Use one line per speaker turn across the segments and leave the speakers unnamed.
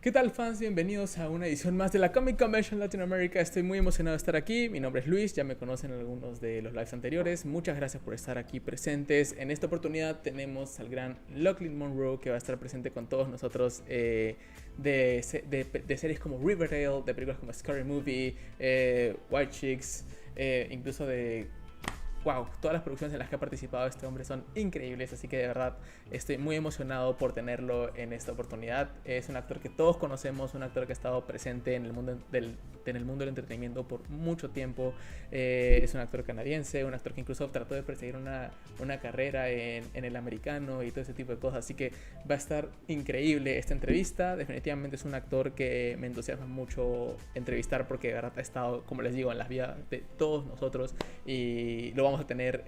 ¿Qué tal, fans? Bienvenidos a una edición más de la Comic Convention Latinoamérica. Estoy muy emocionado de estar aquí. Mi nombre es Luis, ya me conocen algunos de los lives anteriores. Muchas gracias por estar aquí presentes. En esta oportunidad tenemos al gran LOCHLYN MUNRO, que va a estar presente con todos nosotros de series como Riverdale, de películas como Scary Movie, White Chicks, incluso de... Wow, todas las producciones en las que ha participado este hombre son increíbles, así que de verdad estoy muy emocionado por tenerlo en esta oportunidad. Es un actor que todos conocemos, un actor que ha estado presente en el mundo del entretenimiento por mucho tiempo. Es un actor canadiense, un actor que incluso trató de perseguir una carrera en el americano y todo ese tipo de cosas, así que va a estar increíble esta entrevista. Definitivamente es un actor que me entusiasma mucho entrevistar porque de verdad ha estado, como les digo, en las vidas de todos nosotros y lo vamos a tener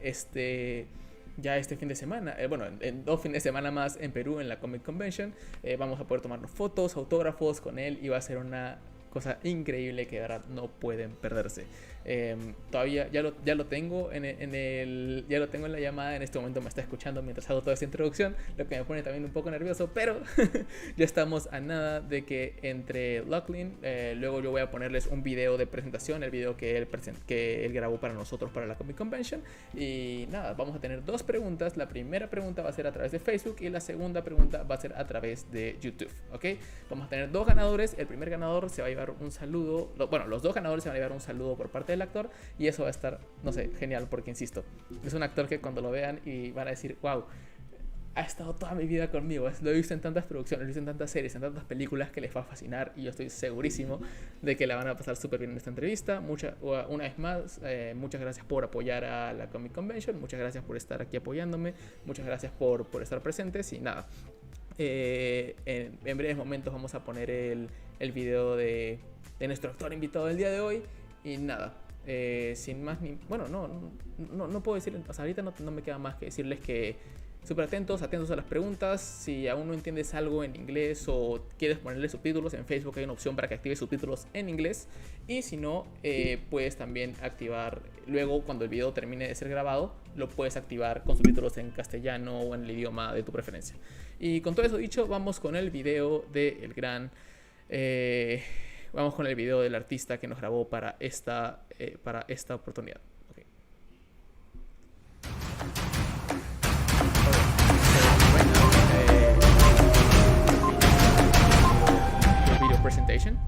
ya este fin de semana, en 2 fines de semana más en Perú en la Comic Convention. Vamos a poder tomarnos fotos, autógrafos con él y va a ser una cosa increíble que de verdad no pueden perderse. Todavía ya lo tengo ya lo tengo en la llamada. En este momento me está escuchando mientras hago toda esta introducción, lo que me pone también un poco nervioso, pero ya estamos a nada de que entre LOCHLYN. Luego yo voy a ponerles un video de presentación, el video que él grabó para nosotros para la Comic Convention. Y nada, vamos a tener dos preguntas. La primera pregunta va a ser a través de Facebook y la segunda pregunta va a ser a través de YouTube, ¿ok? Vamos a tener dos ganadores. El primer ganador se va a llevar un saludo, bueno, los dos ganadores se van a llevar un saludo por parte del actor, y eso va a estar, no sé, genial, porque insisto, es un actor que cuando lo vean y van a decir, wow, ha estado toda mi vida conmigo, lo he visto en tantas producciones, lo he visto en tantas series, en tantas películas, que les va a fascinar, y yo estoy segurísimo de que la van a pasar súper bien en esta entrevista. Una vez más, muchas gracias por apoyar a la Comic Convention, muchas gracias por estar aquí apoyándome, muchas gracias por estar presentes. Y nada, en breves momentos vamos a poner el video de nuestro actor invitado del día de hoy. Y nada, sin más ni... Bueno, no puedo decir... O sea, ahorita no me queda más que decirles que súper atentos a las preguntas. Si aún no entiendes algo en inglés o quieres ponerle subtítulos, en Facebook hay una opción para que actives subtítulos en inglés. Y si no, puedes también activar... Luego, cuando el video termine de ser grabado, lo puedes activar con subtítulos en castellano o en el idioma de tu preferencia. Y con todo eso dicho, vamos con el video del gran... vamos con el video del artista que nos grabó para esta oportunidad. Okay. The video presentation.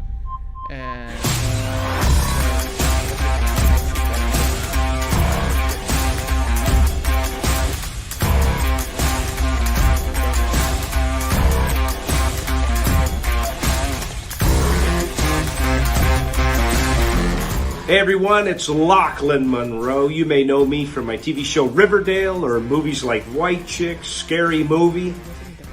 Hey everyone, it's LOCHLYN MUNRO. You may know me from my TV show Riverdale or movies like White Chicks, Scary Movie.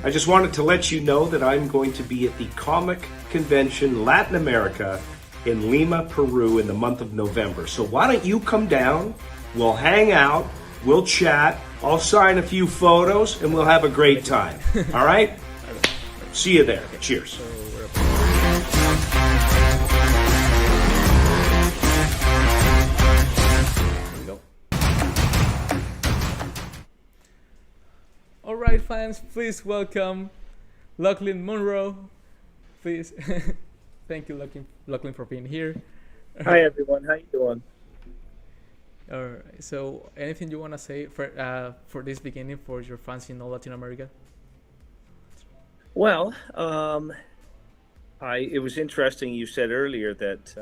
I just wanted to let you know that I'm going to be at the Comic Convention Latin America in Lima, Peru in the month of November. So why don't you come down, we'll hang out, we'll chat, I'll sign a few photos, and we'll have a great time. All right? See you there. Cheers.
Alright, fans, please welcome LOCHLYN MUNRO. Please. Thank you, LOCHLYN, for being here.
Hi everyone, how you doing?
Alright, so anything you want to say for this beginning for your fans in all Latin America?
Well, it was interesting you said earlier that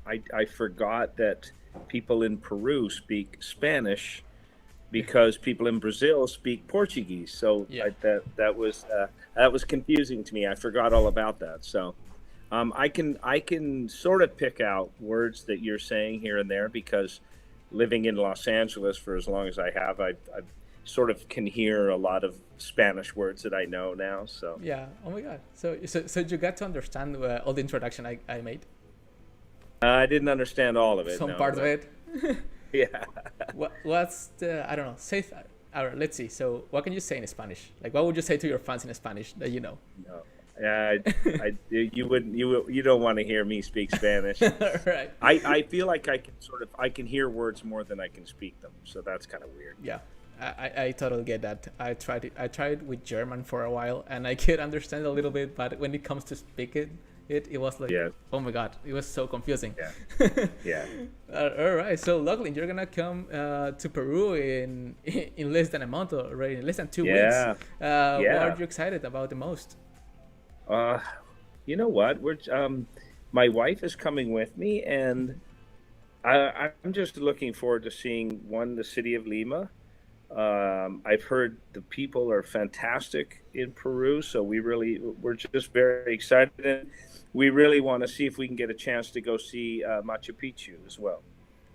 I forgot that people in Peru speak Spanish because people in Brazil speak Portuguese. So
yeah.
that was confusing to me. I forgot all about that. So I can sort of pick out words that you're saying here and there because living in Los Angeles for as long as I have, I sort of can hear a lot of Spanish words that I know now. So
yeah. Oh my God. So you got to understand all the introduction I made?
I didn't understand all of it.
Some part of it.
Yeah.
What's the, I don't know, say, let's see. So what can you say in Spanish? Like, what would you say to your fans in Spanish that you know?
No. You don't want to hear me speak Spanish.
Right.
I feel like I can hear words more than I can speak them. So that's kind of weird.
Yeah. I totally get that. I tried with German for a while and I could understand a little bit, but when it comes to speak it was like, yeah. Oh my God, it was so confusing.
Yeah. Yeah.
All right, so LOCHLYN, you're gonna come to Peru in less than a month already, in less than 2 weeks.
Yeah.
What are you excited about the most?
You know what? My wife is coming with me, and I'm just looking forward to seeing the city of Lima. I've heard the people are fantastic in Peru, so we're just very excited, and we really want to see if we can get a chance to go see Machu Picchu as well.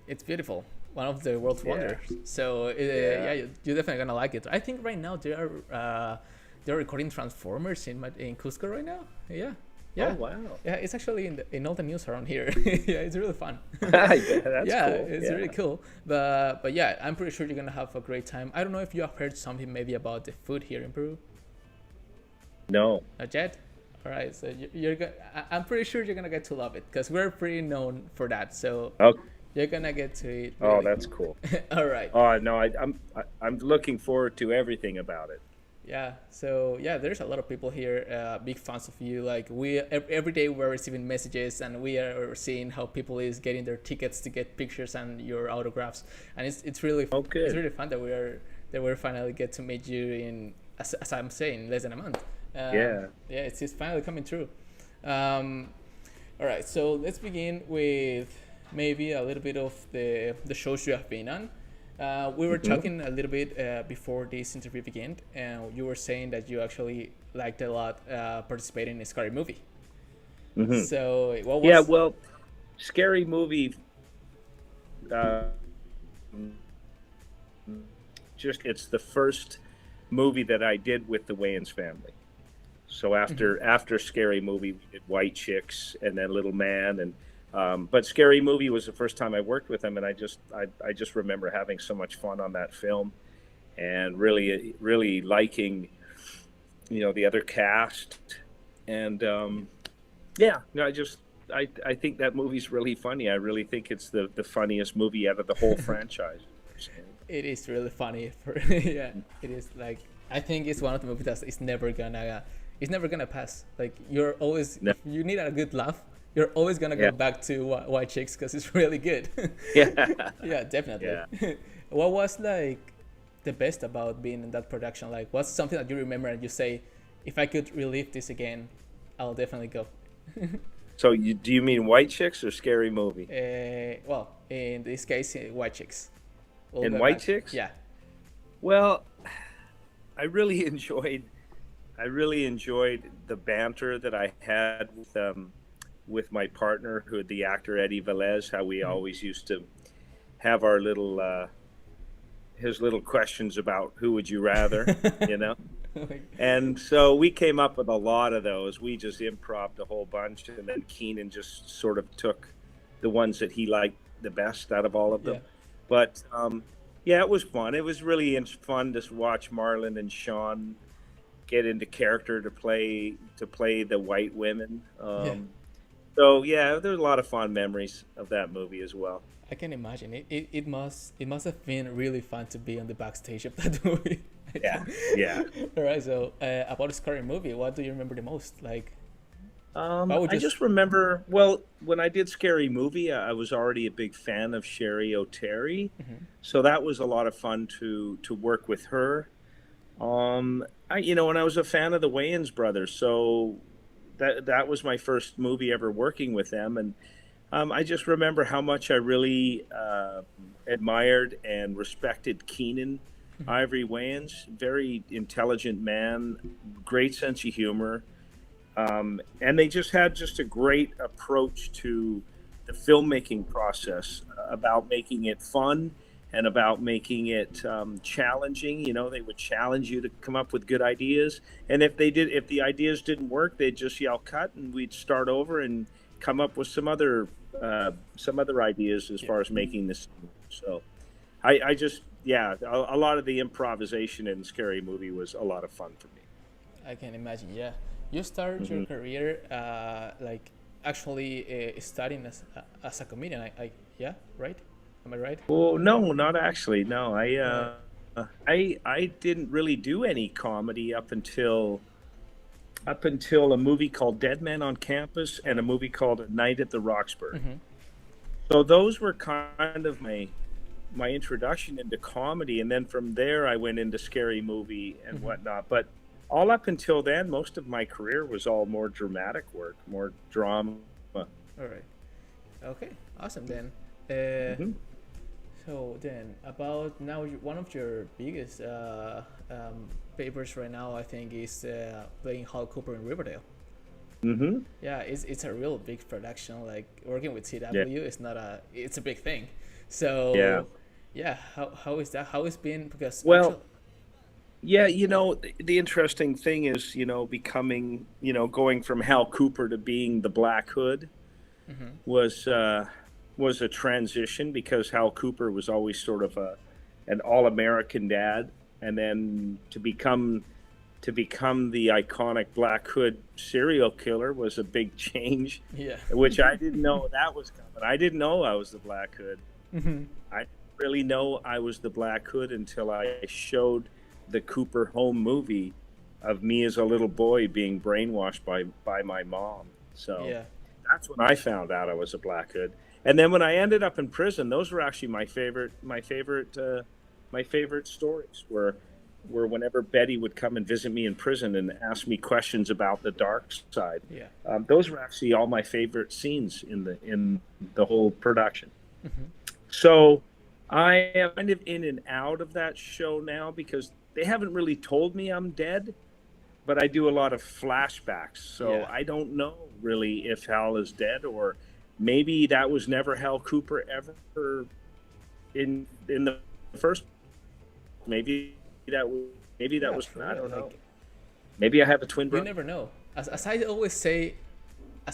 It's beautiful, one of the world's wonders. So yeah, you're definitely gonna like it. I think right now they're recording Transformers in Cusco right now. Yeah.
Oh wow!
Yeah, it's actually in all the news around here. Yeah, it's really fun.
That's cool.
It's really cool. But yeah, I'm pretty sure you're gonna have a great time. I don't know if you have heard something maybe about the food here in Peru.
No.
Not yet. All right, so I'm pretty sure you're gonna get to love it because we're pretty known for that. So You're gonna get to it
Oh,
really.
that's cool.
All right.
Oh no, I'm looking forward to everything about it.
Yeah. So yeah, there's a lot of people here, big fans of you. Like every day we're receiving messages, and we are seeing how people is getting their tickets to get pictures and your autographs, and it's really
Oh,
it's
good.
really fun that we're finally get to meet you in, as I'm saying, less than a month.
Yeah.
Yeah, it's finally coming true. Um, all right, so let's begin with maybe a little bit of the shows you have been on. We were
Hmm.
talking a little bit before this interview began, and you were saying that you actually liked a lot participating in a scary movie.
Hmm.
So what
Yeah.
was?
Well, scary movie. Uh, just it's the first movie that I did with the Wayans family. So
Mhm.
after Scary Movie, we did White Chicks and then Little Man, and but Scary Movie was the first time I worked with them, and I just remember having so much fun on that film, and really liking the other cast, and yeah, no, I think that movie's really funny. I really think it's the funniest movie out of the whole franchise.
It is really funny. For yeah, it is like I think it's one of the movies that is never gonna it's never gonna pass. Like you're always
No,
if you need a good laugh, you're always gonna go
yeah,
back to White Chicks because it's really good.
yeah,
Yeah, definitely.
yeah.
What was like the best about being in that production? Like, what's something that you remember and you say, if I could relive this again, I'll definitely go.
So do you mean White Chicks or Scary Movie?
Well, in this case, White Chicks. We'll
In
go
White
back.
Chicks?
Yeah.
Well, I really enjoyed I really enjoyed the banter that I had with my partner, who the actor Eddie Velez. How we
Mhm.
always used to have our little his little questions about who would you rather, you know.
Like,
And so we came up with a lot of those. We just improv'd a whole bunch, and then Keenan just sort of took the ones that he liked the best out of all of
yeah.
them. But yeah, it was fun. It was really fun to watch Marlon and Sean get into character to play the white women.
Yeah.
So yeah, there's a lot of fond memories of that movie as well.
I can imagine it must have been really fun to be on the backstage of that movie. I
Yeah,
can-
yeah.
All right, so about the scary movie, what do you remember the most? Like, what would
I
you?
just remember, well, when I did Scary Movie, I was already a big fan of Sherry O'Terry,
Mhm.
so that was a lot of fun to work with her. And I was a fan of the Wayans brothers, so that was my first movie ever working with them, and I just remember how much I really admired and respected Keenan Ivory Wayans. Very intelligent man, great sense of humor, and they just had just a great approach to the filmmaking process, about making it fun and about making it challenging. They would challenge you to come up with good ideas, and if the ideas didn't work, they'd just yell cut, and we'd start over and come up with some other ideas as
Yeah,
far as making this. So I just, yeah, a lot of the improvisation in Scary Movie was a lot of fun for me.
I can imagine. Yeah, you started your
Hmm.
career like actually studying as a comedian. Yeah, right? Am I right?
Well, no, not actually. No,
All right.
I didn't really do any comedy up until a movie called Dead Man on Campus and a movie called A Night at the Roxbury.
Mm-hmm.
So those were kind of my introduction into comedy, and then from there I went into Scary Movie and
Mm-hmm.
whatnot. But all up until then, most of my career was all more dramatic work, more drama.
All right. Okay. Awesome then. Uh,
Hmm.
So then, about now, one of your biggest papers right now, I think, is playing Hal Cooper in Riverdale.
Hmm.
Yeah, it's a real big production. Like working with
Yeah.
CW is not it's a big thing.
Yeah.
So, yeah, how is that? How it's been? Because
Well,
actually,
yeah, the interesting thing is, becoming, going from Hal Cooper to being the Black Hood
hmm
was was a transition, because Hal Cooper was always sort of an all-American dad, and then to become to become the iconic Black Hood serial killer was a big change,
Yeah.
which I didn't know that was coming. I didn't know I was the Black Hood. I didn't really know I was the Black Hood until I showed the Cooper home movie of me as a little boy being brainwashed by my mom. So
Yeah.
that's when I found out I was a Black Hood. And then when I ended up in prison, those were actually my favorite stories. Were whenever Betty would come and visit me in prison and ask me questions about the dark side.
Yeah.
Those were actually all my favorite scenes in the whole production. So I am kind of in and out of that show now because they haven't really told me I'm dead, but I do a lot of flashbacks. So
Yeah.
I don't know really if Hal is dead, or maybe that was never Hal Cooper ever in the first. Maybe that was
true.
I don't know.
Like,
Maybe I have a twin
you
brother.
never know. As I always say,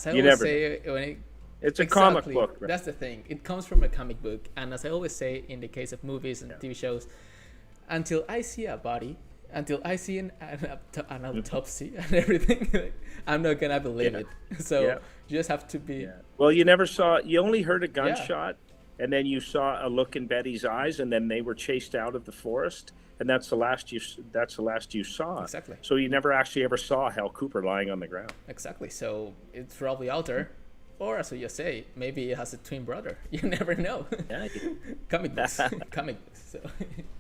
never
when it,
It's a comic book. Right?
That's the thing. It comes from a comic book, and as I always say in the case of movies and TV shows, until I see a body, until I see an autopsy and everything, like, I'm not gonna believe it. So you just have to be.
Yeah. Well, you only heard a gunshot, and then you saw a look in Betty's eyes, and then they were chased out of the forest, and that's the last you saw.
Exactly.
So you never actually ever saw Hal Cooper lying on the ground.
Exactly. So it's probably out there. Or as you say, maybe it has a twin brother. You never know.
Yeah.
Comic books. Comic books. So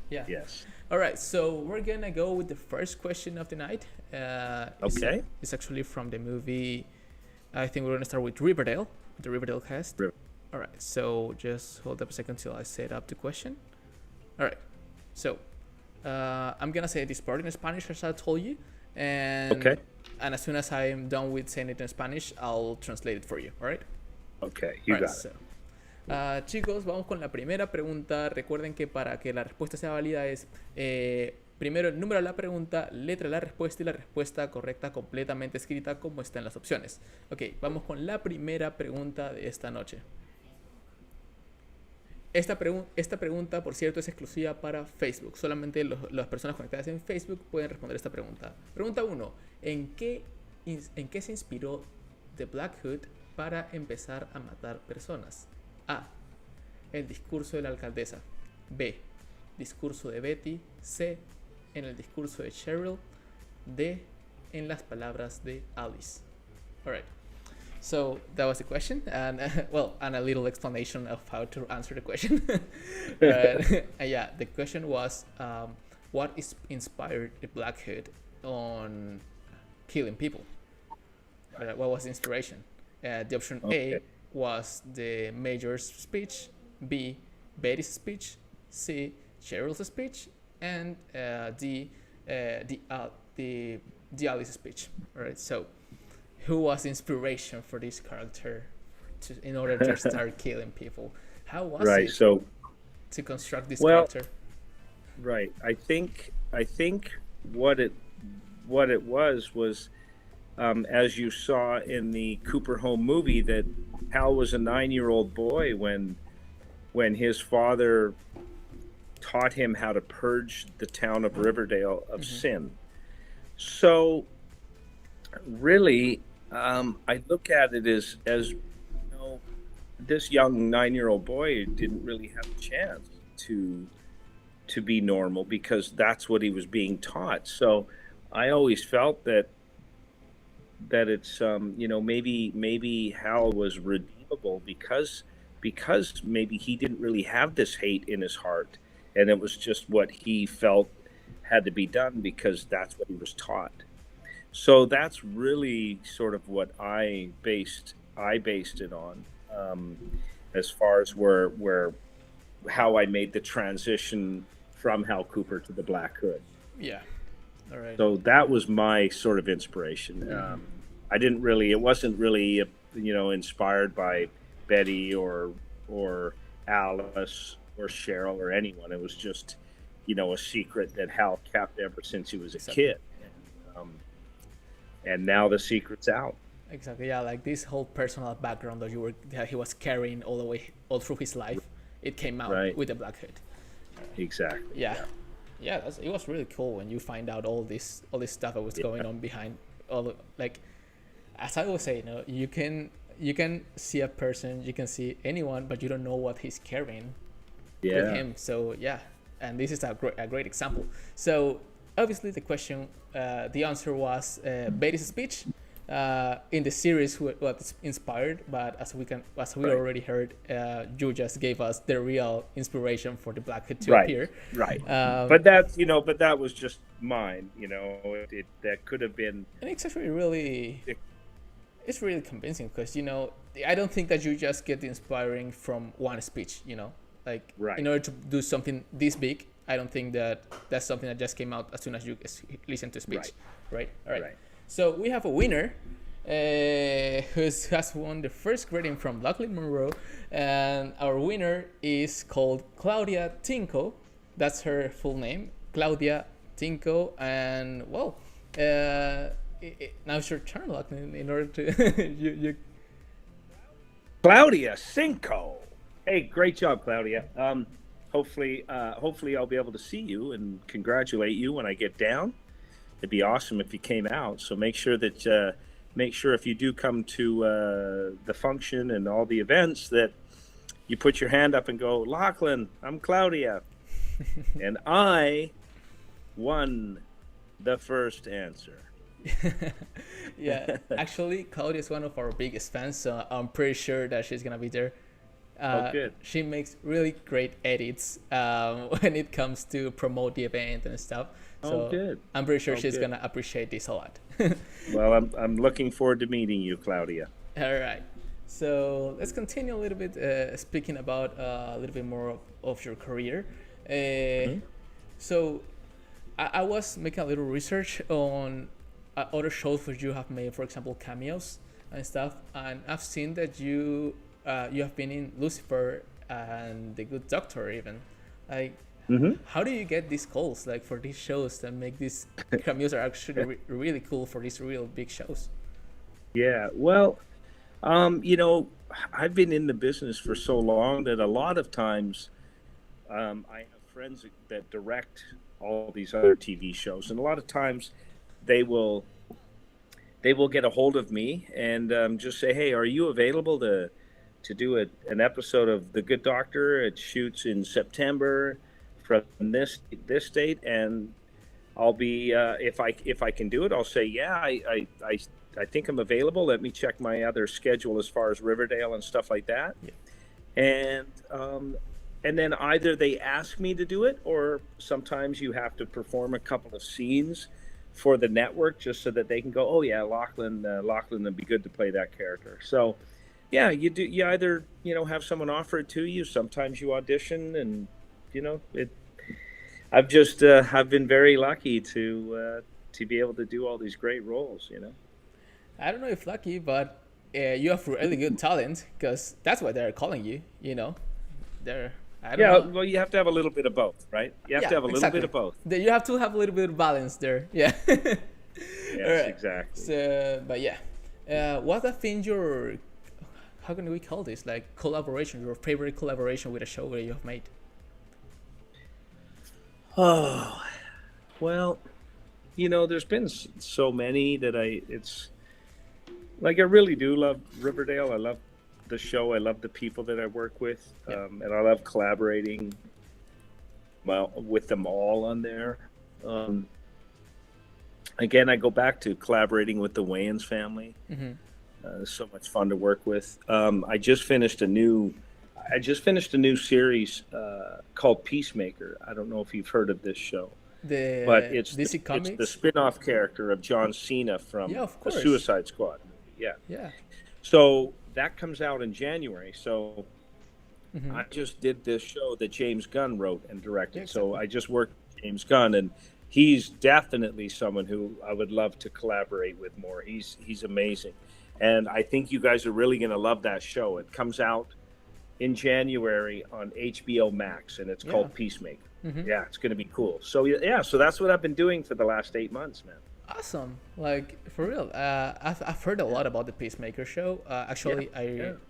yeah.
Yes.
All right. So we're gonna go with the first question of the night.
Okay.
It's actually from the movie. I think we're gonna start with Riverdale, the Riverdale cast. All right. So just hold up a second till I set up the question. All right. So I'm gonna say this part in Spanish as I told you, and and as soon as I'm done with saying it in Spanish, I'll translate it for you. All right.
Okay. You got it.
So, chicos, vamos con la primera pregunta. Recuerden que para que la respuesta sea válida es primero el número de la pregunta, letra de la respuesta y la respuesta correcta completamente escrita como está en las opciones. Ok, vamos con la primera pregunta de esta noche. Esta pregunta, por cierto, es exclusiva para Facebook. Solamente las personas conectadas en Facebook pueden responder esta pregunta. Pregunta 1. ¿En qué se inspiró The Black Hood para empezar a matar personas? A. El discurso de la alcaldesa. B. Discurso de Betty. C. En el discurso de Cheryl. D. En las palabras de Alice. Alright. So that was the question, and and a little explanation of how to answer the question. Yeah, the question was, what inspired the Black Hood on killing people? What was the inspiration? The option A was the mayor's speech, B, Betty's speech, C, Cheryl's speech, and D, the Alice's speech. All right, so who was the inspiration for this character in order to start killing people? How was it to construct this character?
Right. I think what it was as you saw in the Cooper home movie, that Hal was a 9-year-old boy when his father taught him how to purge the town of Riverdale of sin. So really, I look at it as this young 9-year-old boy didn't really have a chance to be normal because that's what he was being taught. So I always felt that it's maybe Hal was redeemable because maybe he didn't really have this hate in his heart, and it was just what he felt had to be done because that's what he was taught. So that's really sort of what I based it on, as far as how I made the transition from Hal Cooper to the Black Hood.
Yeah. All right.
So that was my sort of inspiration. It wasn't really, inspired by Betty or Alice or Cheryl or anyone. It was just, a secret that Hal kept ever since he was a kid. And now the secret's out.
Exactly. Yeah, like this whole personal background that he was carrying all through his life, it came out with the Black Hood.
Exactly.
Yeah. Yeah, it was really cool when you find out all this stuff that was going on behind all the, like, as I always say, you can see a person, you can see anyone, but you don't know what he's carrying with him. So yeah, and this is a great example. So obviously the question, the answer was Betty's speech. In the series what inspired, but as we already heard, you just gave us the real inspiration for the Black Hood to appear.
Right. But that was just mine. That could have been.
And it's actually really, it's really convincing because I don't think that you just get inspiring from one speech. Like in order to do something this big, I don't think that that's something that just came out as soon as you listen to speech. Right. All right. So we have a winner who has won the first grading from LOCHLYN MUNRO, and our winner is called Claudia Tinko. That's her full name, Claudia Tinko. And well, now it's your turn, LOCHLYN, in order to you.
Claudia Cinco. Hey, great job, Claudia. Hopefully I'll be able to see you and congratulate you when I get down. It'd be awesome if you came out. So make sure if you do come to the function and all the events that you put your hand up and go, LOCHLYN, I'm Claudia. And I won the first answer.
Yeah, actually, Claudia is one of our biggest fans, so I'm pretty sure that she's going to be there.
Good.
She makes really great edits when it comes to promote the event and stuff. So
good.
I'm pretty sure she's gonna appreciate this a lot.
Well, I'm looking forward to meeting you, Claudia.
All right. So let's continue a little bit speaking about a little bit more of your career. So I was making a little research on other shows that you have made, for example, cameos and stuff, and I've seen that you have been in Lucifer and The Good Doctor even. Like, how do you get these calls, like, for these shows that make these cameos are actually really cool for these real big shows?
Yeah, well, I've been in the business for so long that a lot of times I have friends that direct all these other TV shows, and a lot of times they will get a hold of me and just say, hey, are you available to do an episode of The Good Doctor? It shoots in September from this date, and I'll be if I can do it, I'll say, yeah, I think I'm available. Let me check my other schedule as far as Riverdale and stuff like that. Yeah. And then either they ask me to do it, or sometimes you have to perform a couple of scenes for the network just so that they can go, oh yeah, LOCHLYN would be good to play that character. So yeah, you either have someone offer it to you, sometimes you audition, and I've been very lucky to be able to do all these great roles.
I don't know if lucky, but you have really good talent, because that's why they're calling you. I don't know.
Well, you have to have a little bit of both, right? You have to have a little bit of both.
You have to have a little bit of balance there. Yeah.
Yes,
right.
Exactly.
So, but yeah, what have been your, how can we call this, like, collaboration, your favorite collaboration with a show that you have made?
Oh, well, there's been so many that it's like, I really do love Riverdale. I love the show. I love the people that I work with, and I love collaborating with them all on there. Again, I go back to collaborating with the Wayans family. It's so much fun to work with. I just finished a new series called Peacemaker. I don't know if you've heard of this show, but it's the spin-off character of John Cena from the Suicide Squad movie. Yeah. So that comes out in January. So I just did this show that James Gunn wrote and directed. Yeah, exactly. So I just worked with James Gunn, and he's definitely someone who I would love to collaborate with more. He's amazing. And I think you guys are really going to love that show. It comes out in January on HBO Max, and it's called Peacemaker. Yeah, it's going to be cool. So so that's what I've been doing for the last 8 months, man.
Awesome. Like, for real. I've heard a lot about the Peacemaker show. Actually,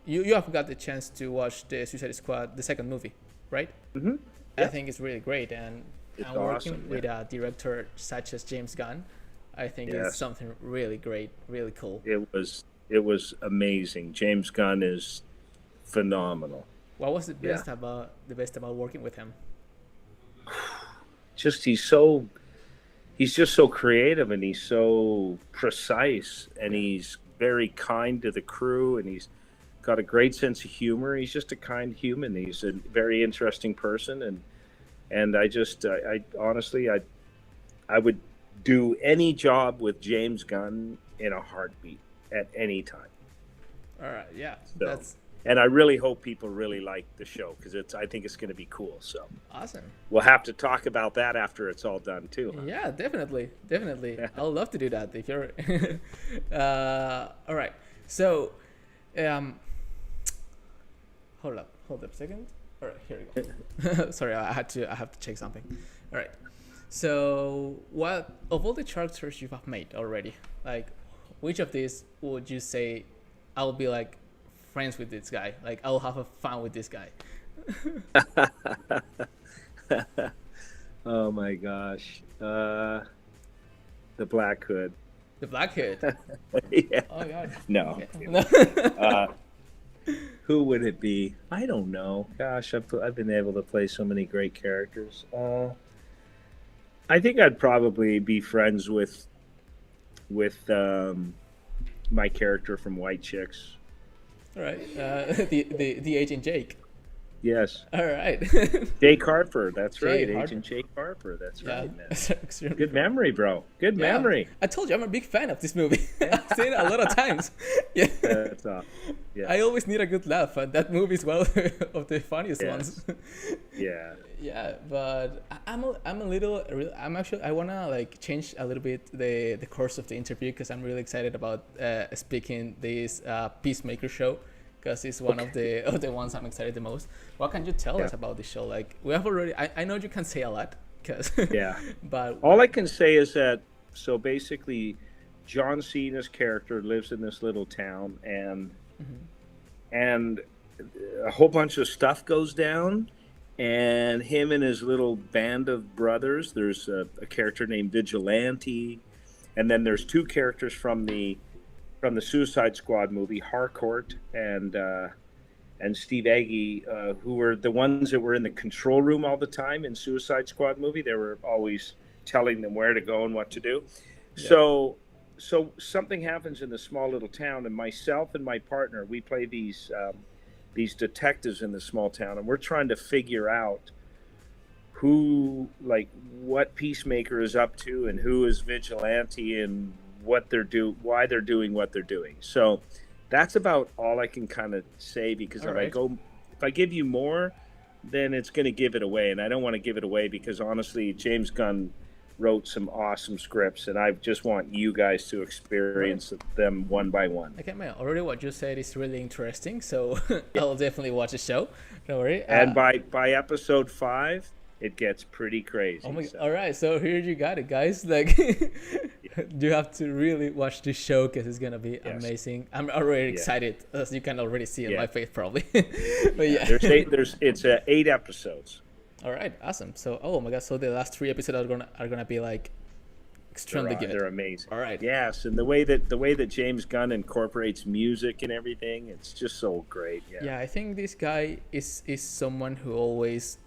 you have got the chance to watch the Suicide Squad, the second movie, right? I think it's really great, and
it's
and working
awesome.
with a director such as James Gunn, I think is
Yes.
something really great, really cool.
It was amazing. James Gunn is phenomenal.
What was the
Yeah.
best about working with him?
Just he's just so creative, and he's so precise, and he's very kind to the crew, and he's got a great sense of humor. He's just a kind human. He's a very interesting person, and I honestly I would do any job with James Gunn in a heartbeat at any time.
All right, yeah,
So,
that's
and I really hope people really like the show, because I think it's going to be cool. So
awesome.
we'll have to talk about that after it's all done too. Huh?
Yeah, definitely. I'd love to do that if you're. All right. So, hold up a second. All right, here we go. Sorry, I have to check something. All right. So, what of all the characters you have made already, like, which of these would you say I'll be like friends with this guy? Like, I'll have a fun with this guy.
Oh my gosh. The Black Hood.
The Black Hood.
Yeah.
Oh God.
No.
Okay.
Who would it be? I don't know. Gosh, I've been able to play so many great characters. I think I'd probably be friends with my character from White Chicks.
All right. The agent Jake.
Yes.
All right.
Jake Harper. That's right.
Harper.
Agent Jake Harper. That's
Yeah.
right, man.
Extremely
Good memory, bro. Good
Yeah.
memory.
I told you I'm a big fan of this movie. I've seen it a lot of times. Yeah.
That's awesome. Yeah.
I always need a good laugh, and that movie is one of the funniest
Yes.
ones.
Yeah.
Yeah, but I'm actually I wanna like change a little bit the course of the interview, because I'm really excited about speaking this Peacemaker show, because it's one of the ones I'm excited the most. What can you tell us about the show? Like, we have already, I know you can say a lot, because
Yeah.
but
All I can say is that, so basically, John Cena's character lives in this little town, and a whole bunch of stuff goes down, and him and his little band of brothers. There's a character named Vigilante, and then there's two characters from the Suicide Squad movie, Harcourt and Steve Agee, who were the ones that were in the control room all the time in Suicide Squad movie. They were always telling them where to go and what to do. Yeah. So something happens in the small little town, and myself and my partner, we play these detectives in the small town, and we're trying to figure out what Peacemaker is up to, and who is Vigilante, and why they're doing what they're doing. So that's about all I can kind of say, because if I give you more, then it's going to give it away, and I don't want to give it away, because honestly, James Gunn wrote some awesome scripts, and I just want you guys to experience them one by one.
Okay, man, already what you said is really interesting, so I'll definitely watch the show. Don't worry.
And by episode 5, it gets pretty crazy.
Oh my, so. All right, so here you got it, guys. Like, you have to really watch this show, because it's gonna be amazing. I'm already excited, as you can already see in my face, probably. But yeah,
it's 8 episodes.
All right, awesome. So, oh my god, so the last 3 episodes are gonna be like extremely good.
They're amazing.
All right.
Yes, and the way that James Gunn incorporates music and everything, it's just so great. Yeah.
Yeah, I think this guy is someone who always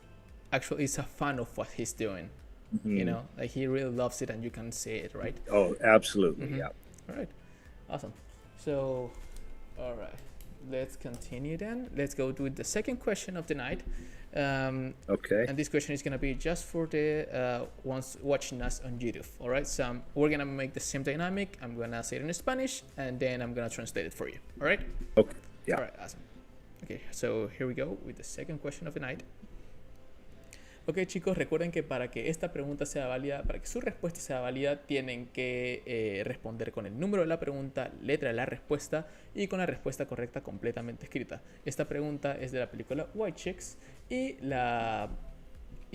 actually is a fan of what he's doing. Mm-hmm. You know, like, he really loves it, and you can see it, right?
Oh, absolutely.
Mm-hmm.
Yeah.
All right, awesome. So, all right, let's continue then. Let's go with the second question of the night.
Okay.
And this question is gonna be just for the ones watching us on YouTube. All right, so we're gonna make the same dynamic. I'm gonna say it in Spanish, and then I'm gonna translate it for you. All right.
Okay. Yeah.
All right, awesome. Okay, so here we go with the second question of the night. Ok, chicos, recuerden que para que esta pregunta sea válida, para que su respuesta sea válida, tienen que responder con el número de la pregunta, letra de la respuesta y con la respuesta correcta completamente escrita. Esta pregunta es de la película White Chicks y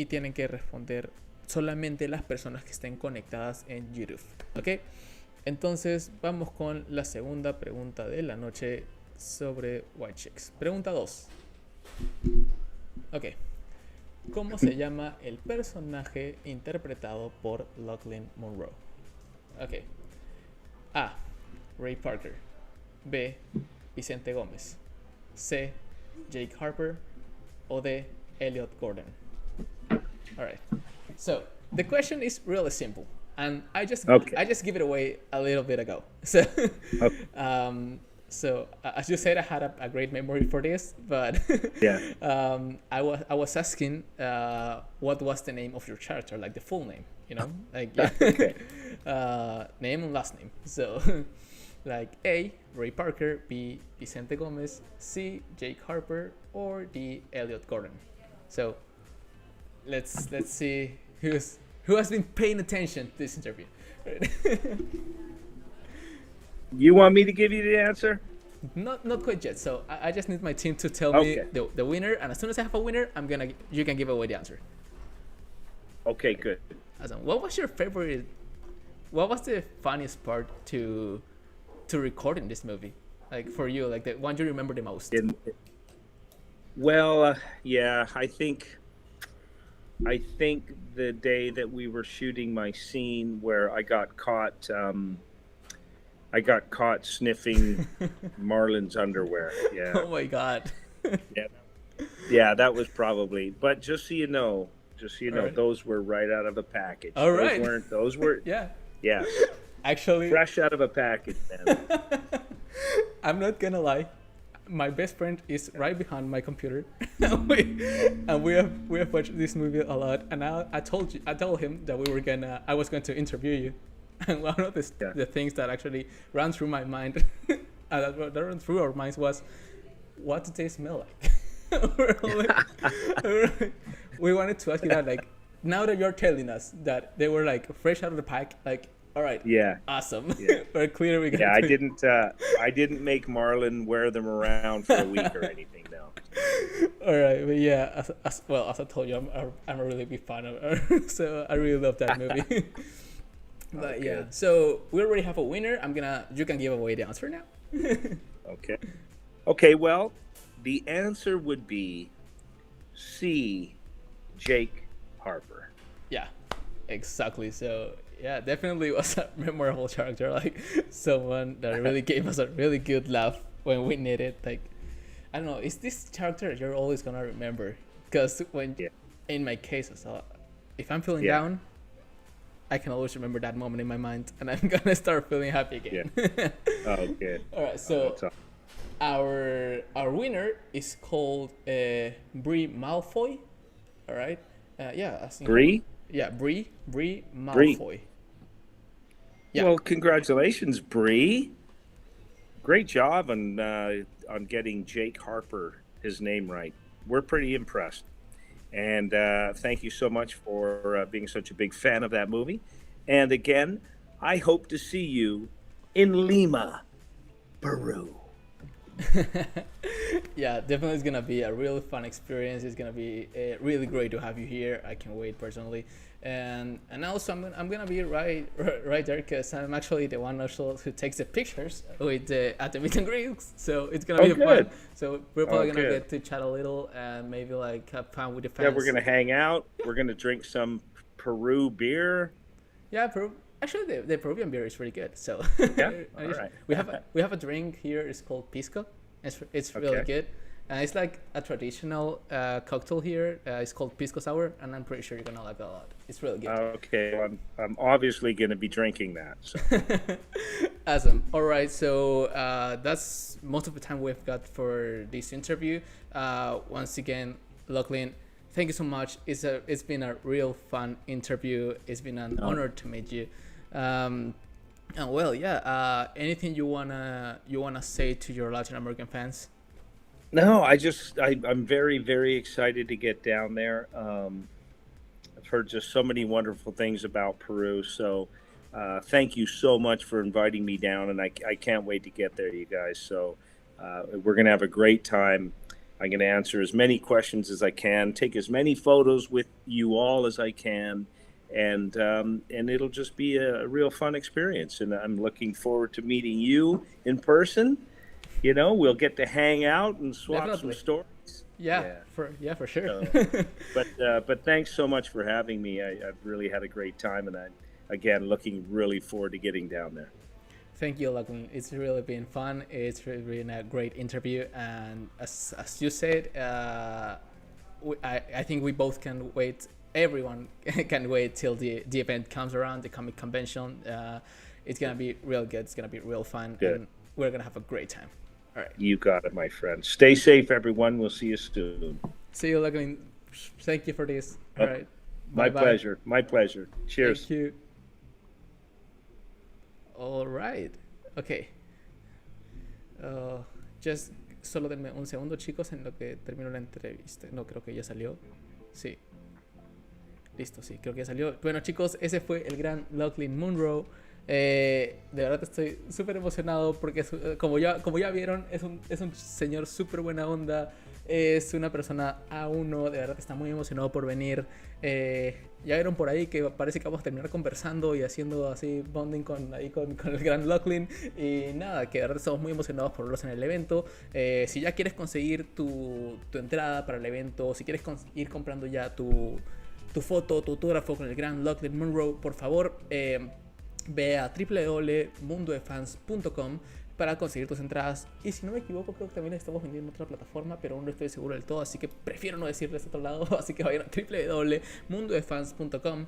tienen que responder solamente las personas que estén conectadas en YouTube. Ok, entonces vamos con la segunda pregunta de la noche sobre White Chicks. Pregunta 2. Ok. ¿Cómo se llama el personaje interpretado por LOCHLYN MUNRO? Ok. A. Ray Parker. B. Vicente Gómez. C. Jake Harper. O D. Elliot Gordon. Alright. So, the question is really simple. And I just give it away a little bit ago. So, as you said, I had a great memory for this, but I was asking what was the name of your character, like the full name, you know, like name and last name. So, like A. Ray Parker, B. Vicente Gomez, C. Jake Harper, or D. Elliot Gordon. So, let's see who has been paying attention to this interview.
You want me to give you the answer?
Not quite yet. So I just need my team to tell me the winner, and as soon as I have a winner, you can give away the answer.
Okay, good.
What was your favorite? What was the funniest part to record in this movie? Like for you, like the one you remember the most?
I think the day that we were shooting my scene where I got caught sniffing Marlon's underwear. Yeah.
Oh my God.
Yeah, that was probably. But just so you know,
right.
Those were right out of a package.
All right.
Those were. Yeah.
Actually,
fresh out of a package, man.
I'm not gonna lie. My best friend is right behind my computer, and we have watched this movie a lot. And I told him that I was going to interview you, and one of the things that actually ran through my mind, that ran through our minds was, what do they smell like? We wanted to ask you that, like, now that you're telling us that they were like fresh out of the pack, like. All right. Yeah. Awesome. Yeah. But clearly we
I didn't make Marlon wear them around for a week or anything. No.
All right, but yeah, as I told you, I'm a really big fan of her, so I really love that movie. But yeah, so we already have a winner. You can give away the answer now.
Okay. Well, the answer would be C. Jake Harper.
Yeah, exactly. So. Yeah, definitely was a memorable character, like someone that really gave us a really good laugh when we needed. Like, I don't know, is this character that you're always gonna remember? Because in my case, if I'm feeling down, I can always remember that moment in my mind, and I'm gonna start feeling happy again.
Okay.
All right, so our winner is called Brie Malfoy. All right.
Brie.
Yeah, Brie Malfoy.
Yeah. Well, congratulations, Brie. Great job on getting Jake Harper his name right. We're pretty impressed, and thank you so much for being such a big fan of that movie. And again, I hope to see you in Lima, Peru.
Yeah, definitely it's gonna be a really fun experience. It's gonna be really great to have you here. I can't wait personally, and also I'm gonna be right there because I'm actually the one also who takes the pictures with at the meet and greets. So it's gonna be fun. So we're probably gonna get to chat a little and maybe like have fun with the fans.
Yeah, we're gonna hang out. We're gonna drink some Peru beer.
Yeah, Peru. Actually, the Peruvian beer is really good. So
all right.
we have a drink here. It's called pisco. It's really good, and it's like a traditional cocktail here. It's called pisco sour, and I'm pretty sure you're gonna like it a lot. It's really good.
Okay, well, I'm obviously gonna be drinking that. So.
Awesome. All right, so that's most of the time we've got for this interview. Once again, LOCHLYN, thank you so much. It's been a real fun interview. It's been an honor to meet you. And well, anything you wanna say to your Latin American fans?
No, I'm very, very excited to get down there. I've heard just so many wonderful things about Peru. So thank you so much for inviting me down, and I can't wait to get there, you guys. So we're gonna have a great time. I'm gonna answer as many questions as I can, take as many photos with you all as I can. And it'll just be a real fun experience. And I'm looking forward to meeting you in person. You know, we'll get to hang out and swap some stories.
For sure.
But thanks so much for having me. I've really had a great time, and I'm again looking really forward to getting down there.
Thank you, Lachlan. It's really been fun. It's really been a great interview, and as you said, I think we both can wait. Everyone can wait till the event comes around, the comic convention. It's gonna be real good. It's gonna be real fun, and we're gonna have a great time. All right.
You got it, my friend. Stay safe, everyone. We'll see you soon.
See you, Lachlan. Thank you for this. All right.
My pleasure. My pleasure. Cheers.
Thank you. All right. Okay. Just solo denme un segundo, chicos, en lo que termino la entrevista. No, creo que ya salió. Sí. Listo, sí, creo que ya salió. Bueno, chicos, ese fue el gran LOCHLYN MUNRO. De verdad estoy súper emocionado porque como ya vieron, es un señor súper buena onda. Es una persona A1, de verdad está muy emocionado por venir. Ya vieron por ahí que parece que vamos a terminar conversando y haciendo así bonding con el gran LOCHLYN. Y nada, que de verdad estamos muy emocionados por verlos en el evento. Si ya quieres conseguir tu entrada para el evento, si quieres ir comprando ya tu foto, tu autógrafo con el gran LOCHLYN MUNRO, por favor, ve a www.mundodefans.com para conseguir tus entradas. Y si no me equivoco, creo que también estamos vendiendo en otra plataforma, pero aún no estoy seguro del todo, así que prefiero no decirles otro lado. Así que vayan a www.mundodefans.com.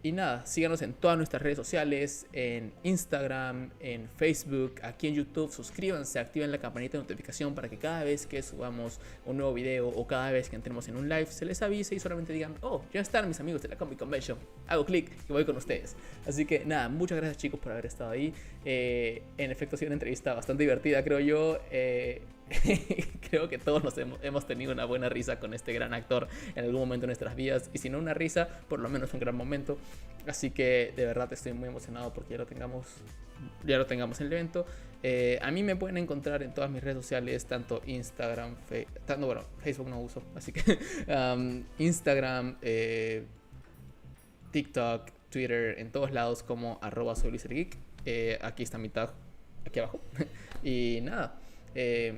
Y nada, síganos en todas nuestras redes sociales, en Instagram, en Facebook, aquí en YouTube. Suscríbanse, activen la campanita de notificación para que cada vez que subamos un nuevo video o cada vez que entremos en un live se les avise y solamente digan: oh, ya están mis amigos de la Comic Convention. Hago clic y voy con ustedes. Así que nada, muchas gracias, chicos, por haber estado ahí. En efecto ha sido una entrevista bastante divertida, creo yo. Creo que todos hemos tenido una buena risa con este gran actor en algún momento de nuestras vidas, y si no una risa, por lo menos un gran momento. Así que de verdad estoy muy emocionado porque ya lo tengamos en el evento. A mí me pueden encontrar en todas mis redes sociales, tanto Instagram, Facebook no uso, así que Instagram, TikTok, Twitter, en todos lados como @soyluisergeek. Aquí está mi tag, aquí abajo. Y nada,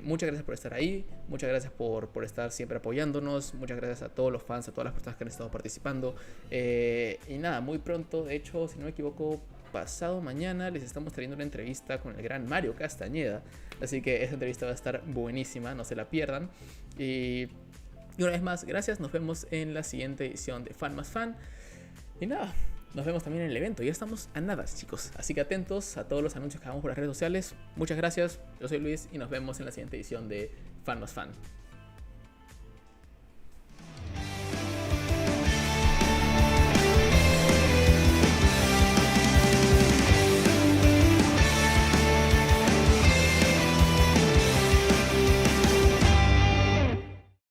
muchas gracias por estar ahí, muchas gracias por estar siempre apoyándonos, muchas gracias a todos los fans, a todas las personas que han estado participando. Y nada, muy pronto, de hecho, si no me equivoco, pasado mañana les estamos trayendo una entrevista con el gran Mario Castañeda, así que esa entrevista va a estar buenísima, no se la pierdan. Y una vez más, gracias, nos vemos en la siguiente edición de Fan Más Fan. Y nada, nos vemos también en el evento. Ya estamos a nada, chicos. Así que atentos a todos los anuncios que hagamos por las redes sociales. Muchas gracias. Yo soy Luis y nos vemos en la siguiente edición de Fan Más Fan.